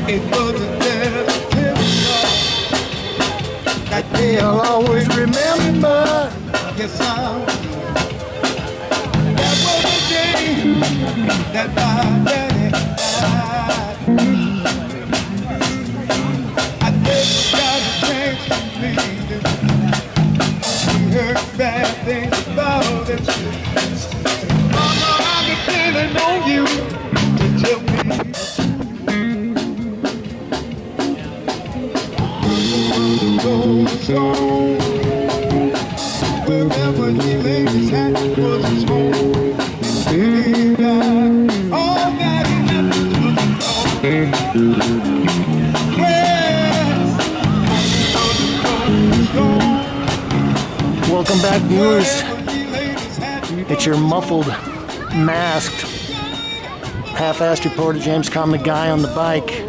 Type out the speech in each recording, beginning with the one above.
It wasn't there that they'll always remember. Yes, that was the day that my daddy died. I never got a chance to meet him. We heard bad things about it. Mama, I'm depending on you to tell me. Wherever he laid his hat was his home. He died. All that he left was his home. Welcome back, viewers. It's your muffled, masked, half-assed reporter James Kahn, the guy on the bike.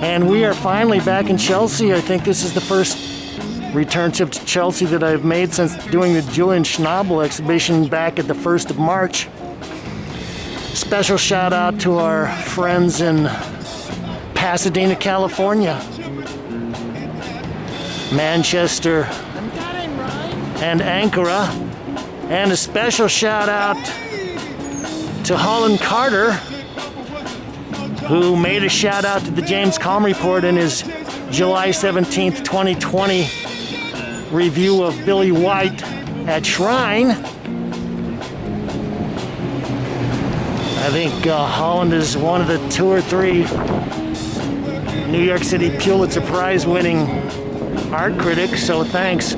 And we are finally back in Chelsea. I think this is the first return trip to Chelsea that I've made since doing the Julian Schnabel exhibition back at the 1st of March. Special shout out to our friends in Pasadena, California, Manchester, and Ankara. And a special shout out to Holland Carter, who made a shout out to the James Kahn Report in his July 17th, 2020 review of Billy White at Shrine. I think Holland is one of the 2 or 3 New York City Pulitzer Prize winning art critics, so thanks.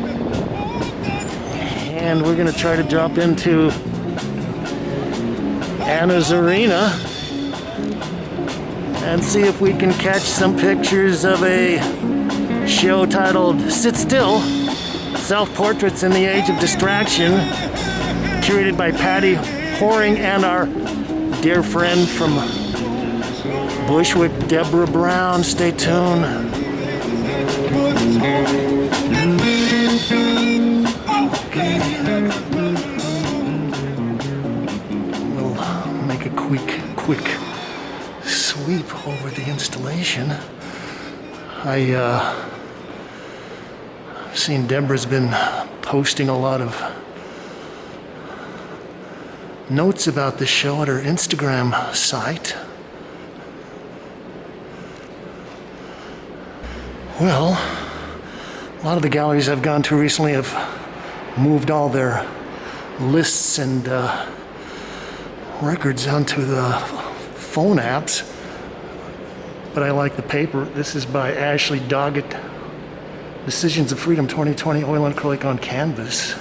And we're gonna try to drop into Anna Zorina and see if we can catch some pictures of a show titled Sit Still, Self-Portraits in the Age of Distraction, curated by Patty Horing and our dear friend from Bushwick, Deborah Brown. Stay tuned. We'll make a quick sweep over the installation. I've seen Deborah's been posting a lot of notes about the show at her Instagram site. Well, a lot of the galleries I've gone to recently have moved all their lists and records onto the phone apps, but I like the paper. This is by Ashley Doggett, Decisions of Freedom 2020 Oil and Acrylic on Canvas.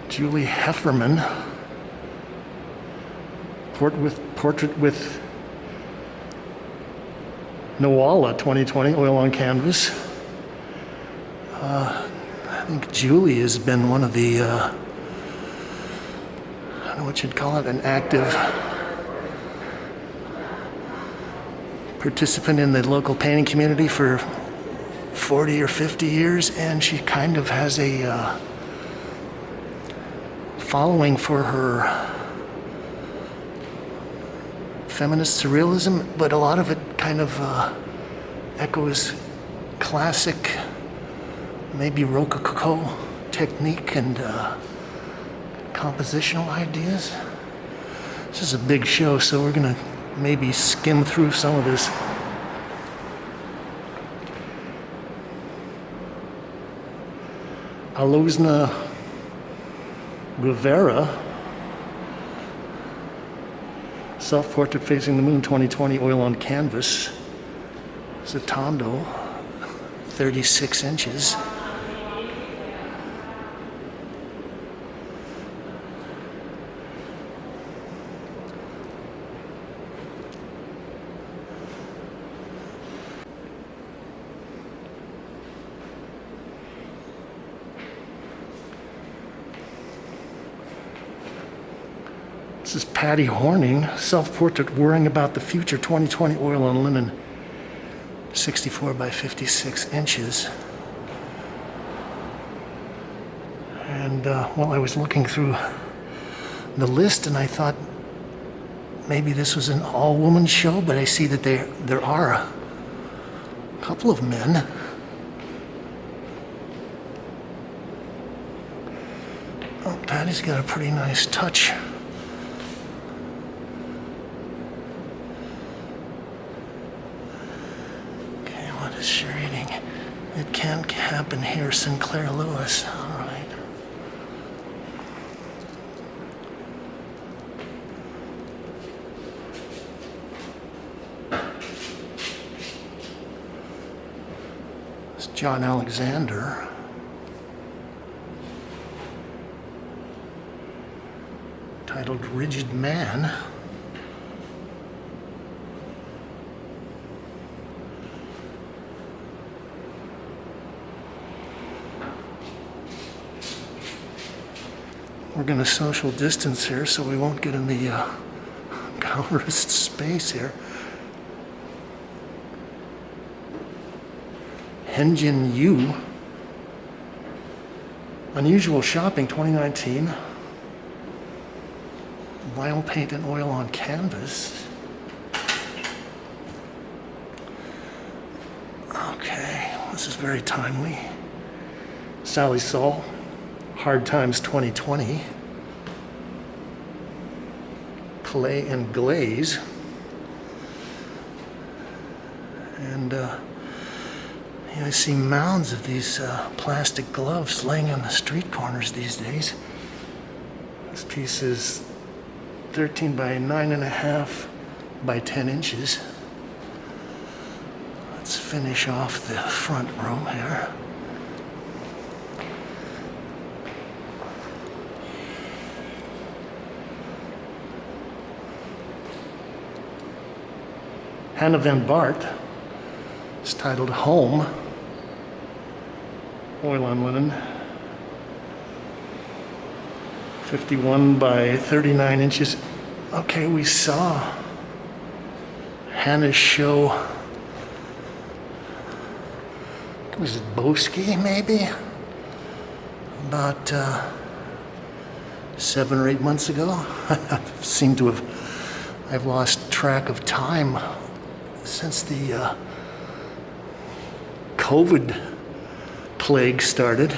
Julie Heffernan, Portrait with Noala 2020 Oil on Canvas. I think Julie has been one of the, I don't know what you'd call it, an active participant in the local painting community for 40 or 50 years, and she kind of has a following for her feminist surrealism, but a lot of it kind of echoes classic, maybe Rococo technique and compositional ideas. This is a big show, so we're gonna maybe skim through some of this. Alonsa Guevara, Self-Portrait Facing the Moon 2020 Oil on Canvas. Zatondo, 36 inches. This is Patty Horning, Self-Portrait Worrying About the Future 2020 Oil on Linen. 64 by 56 inches. And well, I was looking through the list and I thought maybe this was an all-woman show, but I see that there are a couple of men. Oh, Patty's got a pretty nice touch. Okay, what is she reading? It can't happen here, Sinclair Lewis. All right. It's John Alexander. Titled Rigid Man. We're going to social distance here so we won't get in the colorist space here. Hiejin Yoo. Unusual Shopping 2019. Vinyl paint and oil on canvas. Okay, this is very timely. Sally Saul, Hard Times 2020. Clay and Glaze. And I see mounds of these plastic gloves laying on the street corners these days. This piece is 13 by 9.5 by 10 inches. Let's finish off the front row here. Hannah van Bart. It's titled Home. Oil on linen. 51 by 39 inches. Okay, we saw Hannah's show. Was it Boski, maybe? About 7 or 8 months ago. I've lost track of time since the COVID plague started.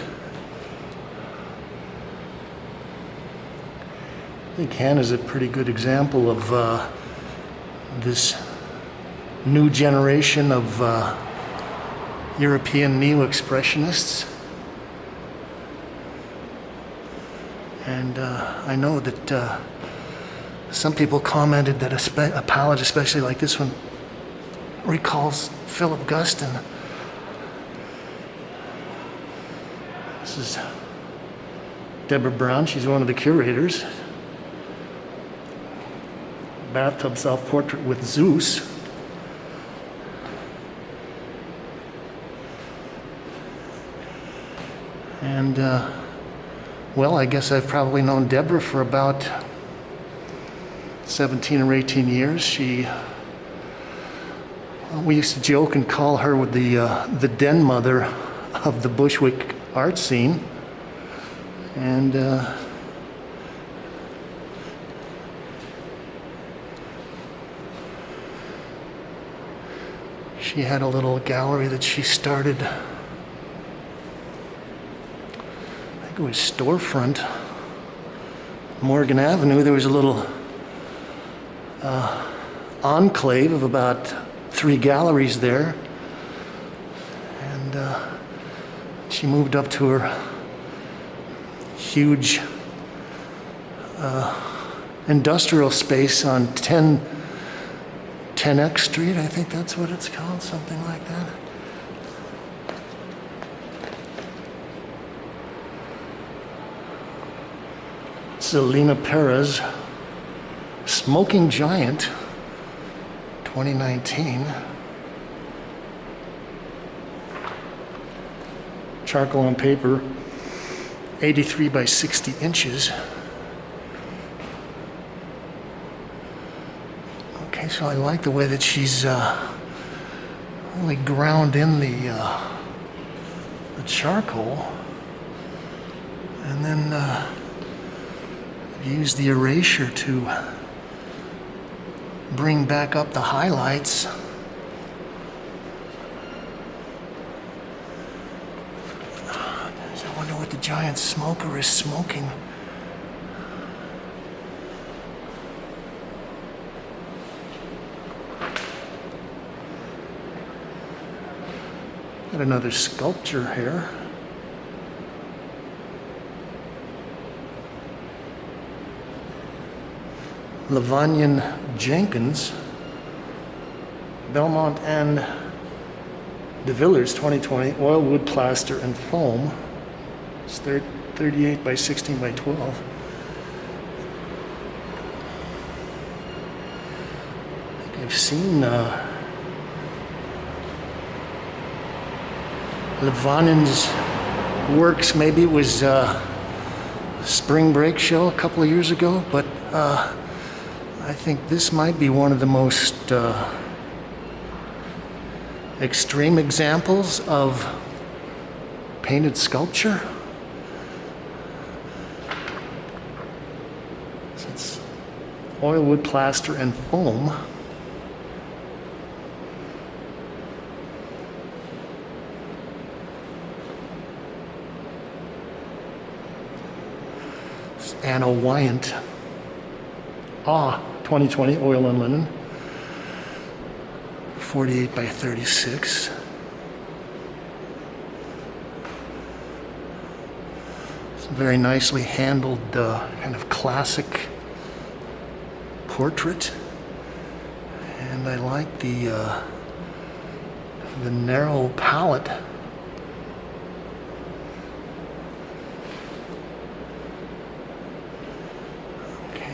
I think Hannah's a pretty good example of this new generation of European neo-expressionists. And I know that some people commented that a palette, especially like this one, recalls Philip Guston. This is Deborah Brown. She's one of the curators. Bathtub self-portrait with Zeus. And, well, I guess I've probably known Deborah for about 17 or 18 years. We used to joke and call her with the den mother of the Bushwick art scene. And she had a little gallery that she started, I think it was Storefront, Morgan Avenue. There was a little enclave of about 3 galleries there. And she moved up to her huge industrial space on 10X Street, I think that's what it's called, something like that. This is Alina Perez, Smoking Giant, 2019. Charcoal on paper, 83 by 60 inches. Okay, so I like the way that she's really ground in the charcoal, and then use the erasure to bring back up the highlights. I wonder what the giant smoker is smoking. Got another sculpture here. Lavaughan Jenkins, Belmont and De Villers 2020, oil, wood, plaster, and foam. It's 38 by 16 by 12. I think I've seen Lavaghan's works. Maybe it was spring break show a couple of years ago, but I think this might be one of the most extreme examples of painted sculpture. So it's oil, wood, plaster, and foam. It's Anna Weyant. 2020, oil and linen, 48 by 36. It's a very nicely handled kind of classic portrait, and I like the narrow palette.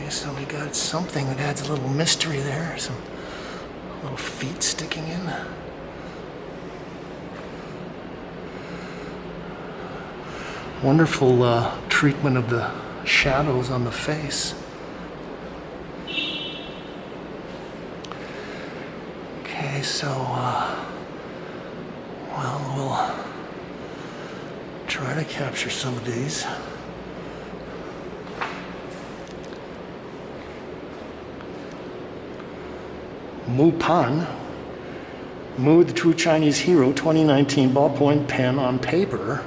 So we got something that adds a little mystery there, some little feet sticking in. Wonderful treatment of the shadows on the face. Okay, so, well, we'll try to capture some of these. Mu Pan, Mu the True Chinese Hero 2019 ballpoint pen on paper.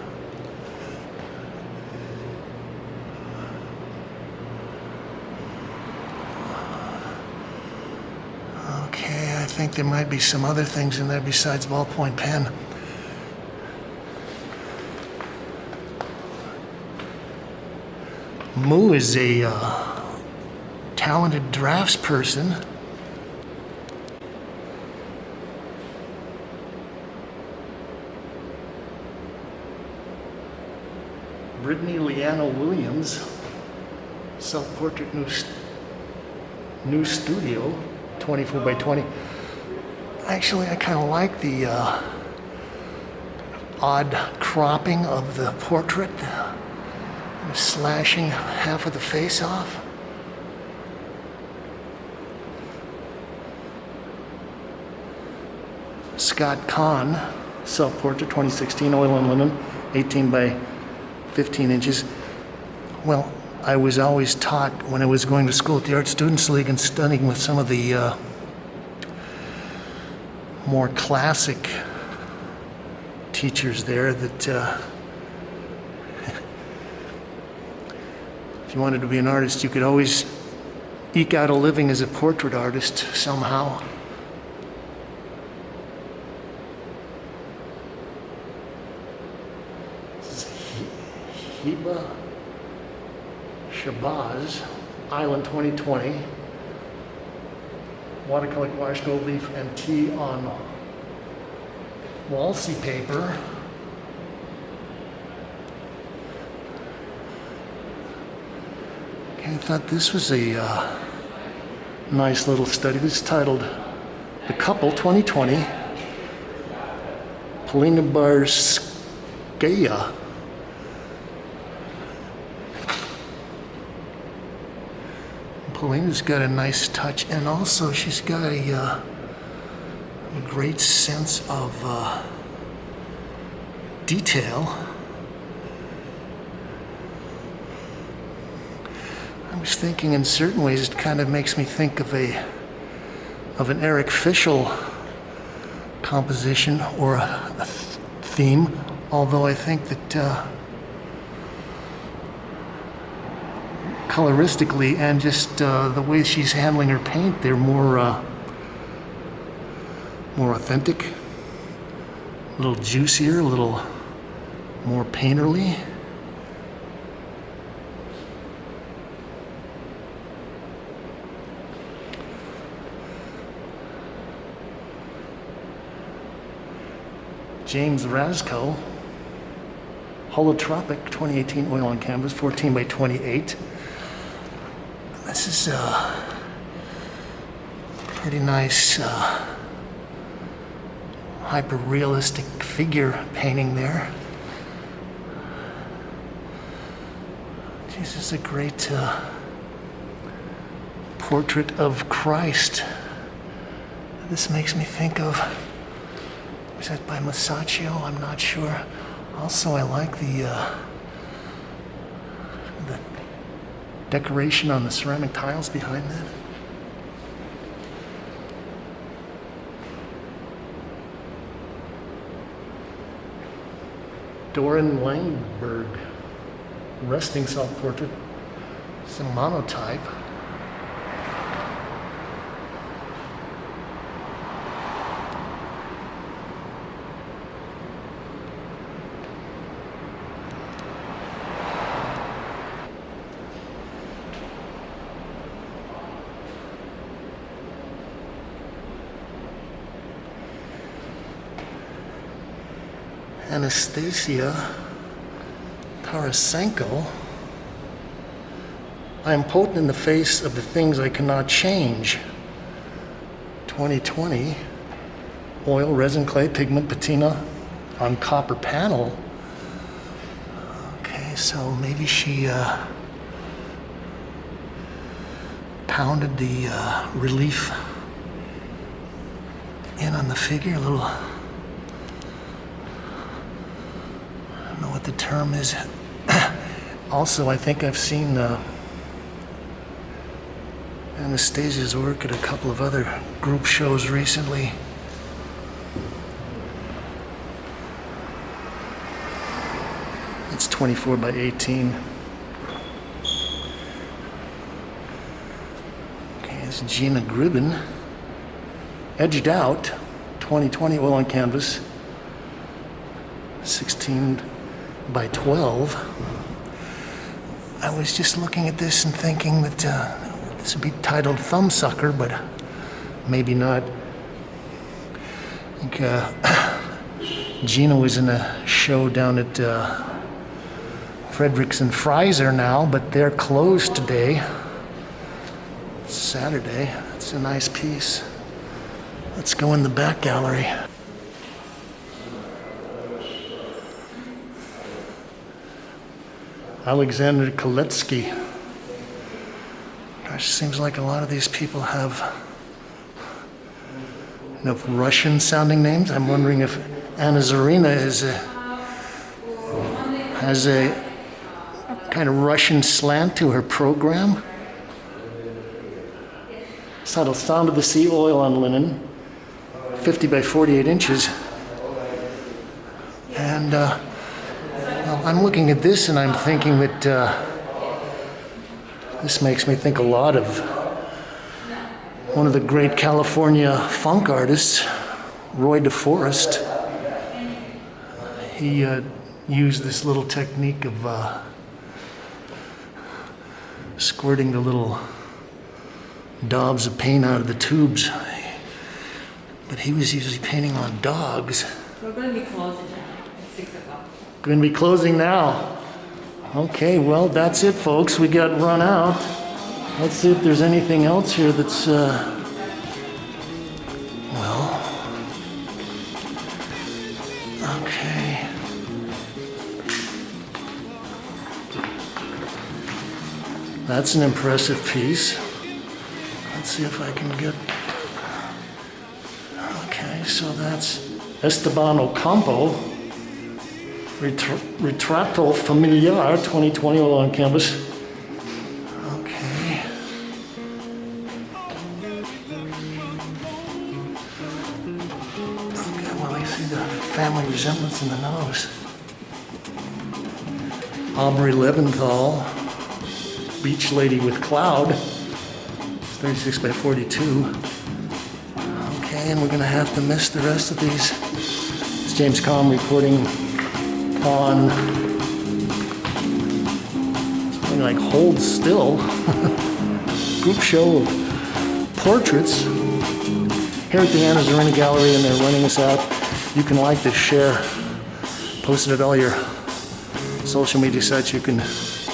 Okay, I think there might be some other things in there besides ballpoint pen. Mu is a talented draftsperson. Brittney Leeanne Williams, self-portrait new studio, 24 by 20. Actually, I kind of like the odd cropping of the portrait, slashing half of the face off. Scott Kahn, self-portrait, 2016, oil and linen, 18 by 15 inches. Well, I was always taught when I was going to school at the Art Students League and studying with some of the more classic teachers there that if you wanted to be an artist, you could always eke out a living as a portrait artist somehow. Hiba Schahbaz, Island 2020, watercolor gouache, gold leaf, and tea on Walsey paper. Okay, I thought this was a nice little study. This is titled The Couple 2020, Polina Barskaya. Polina's got a nice touch, and also she's got a a great sense of detail. I was thinking in certain ways it kind of makes me think of an Eric Fischl composition or a theme, although I think that coloristically and just the way she's handling her paint, they're more authentic, a little juicier, a little more painterly. James Razko, Holotropic 2018 oil on canvas, 14 by 28. This is a pretty nice hyper-realistic figure painting there. This is a great portrait of Christ. This makes me think of, was that by Masaccio? I'm not sure. Also, I like the decoration on the ceramic tiles behind that. Doron Langberg, resting self-portrait. It's a monotype. Anastasiya Tarasenko. I am potent in the face of the things I cannot change. 2020. Oil, resin, clay, pigment, patina on copper panel. Okay, so maybe she pounded the relief in on the figure a little. What the term is. Also, I think I've seen Anastasia's work at a couple of other group shows recently. It's 24 by 18. Okay, it's Jenna Gribbon. Edged out, 2020 oil on canvas, 16 by 12. I was just looking at this and thinking that this would be titled Thumbsucker, but maybe not. I think Gina was in a show down at Fredericks and Fraser now, but they're closed today. It's Saturday. It's a nice piece. Let's go in the back gallery. Alexander Kaletski. Gosh, seems like a lot of these people have enough Russian-sounding names. I'm wondering if Anna Zorina has a kind of Russian slant to her program. It's titled Sound of the Sea, oil on linen, 50 by 48 inches. And well, I'm looking at this and I'm thinking that this makes me think a lot of one of the great California funk artists, Roy DeForest. He used this little technique of squirting the little daubs of paint out of the tubes. But he was usually painting on dogs. We're going to be closing now at 6 o'clock. Going to be closing now. Okay, well, that's it, folks. We got run out. Let's see if there's anything else here that's, well, okay. That's an impressive piece. Let's see if I can get, okay. Okay, so that's Esteban Ocampo, Retrato Familiar 2020 on canvas. Okay. Okay, well, I see the family resemblance in the nose. Aubrey Levinthal, Beach Lady with Cloud, 36 by 42. Okay, and we're gonna have to miss the rest of these. It's James Kalm reporting on something like Hold Still, group show of portraits here at the Anna Zorina Gallery, and they're running us out. You can like this, share, post it at all your social media sites. You can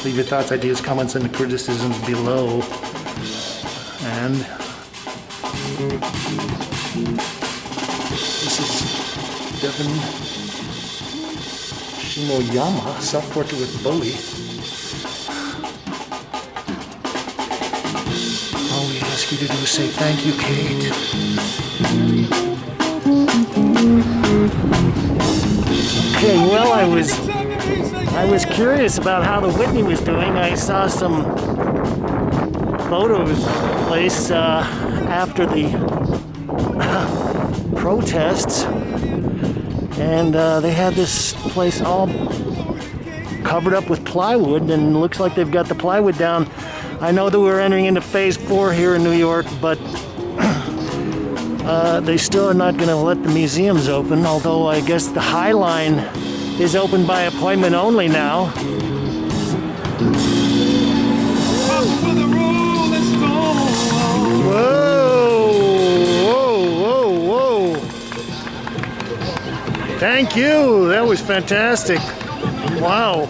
leave your thoughts, ideas, comments, and criticisms below. And this is Devan Shimoyama, self-portrait with Bolly. All we ask you to do is say thank you, Kate. Okay, well, I was curious about how the Whitney was doing. I saw some photos placed after the protests, and they had this place all covered up with plywood, and it looks like they've got the plywood down. I know that we're entering into phase 4 here in New York, but they still are not going to let the museums open, although I guess the High Line is open by appointment only now. Whoa, whoa, whoa, whoa. Thank you, that was fantastic. Wow.